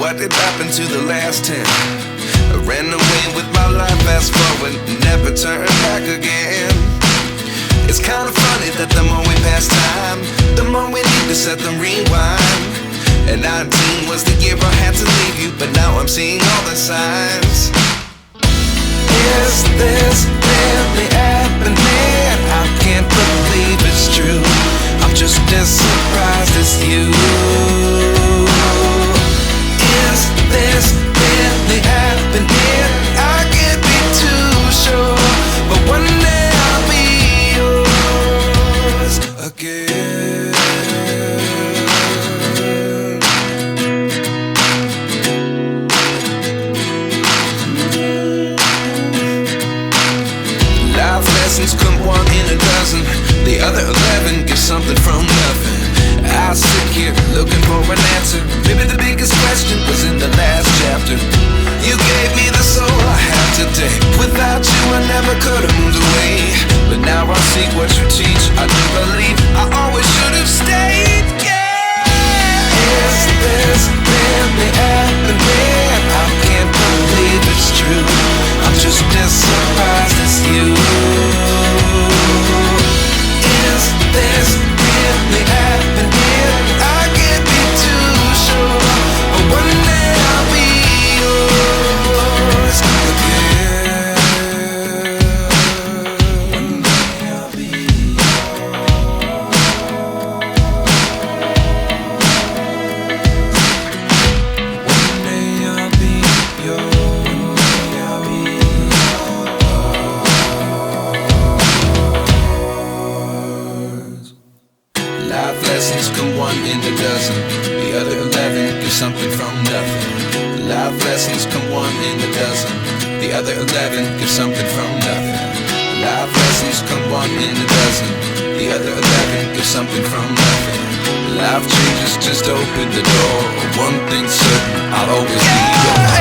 what did happen to the last 10? I ran away with my life, fast forward, never turn back again. It's kind of funny that the more we pass time, the more we need to set them rewind. And 19 was the year I had to leave you, but now I'm seeing all the signs. Is this really happening? I can't believe it's true. I'm just as surprised as you. Is this really happening? I can't be too sure, but one day I'll be yours again. Life lessons come one in a dozen. The other 11 get something from nothing. I sit here looking for an answer. Maybe the biggest question was in the last chapter. You gave me the soul I have today. Without you I never could have moved away. But now I see what you teach. I do believe I always should have stayed. Yeah. Is this really happening? I can't believe it's true. I'm just as surprised as you. Is this really happening? I can't be too sure, but one day I'll be yours again. One day I'll be yours. One day I'll be yours. One day I'll be yours. Life lessons come one in a dozen. The other 11 give something from nothing. Life lessons come one in a dozen. The other 11 give something from nothing. Life lessons come one in a dozen. The other 11 give something from nothing. Life changes just open the door. One thing's certain, I'll always be yours.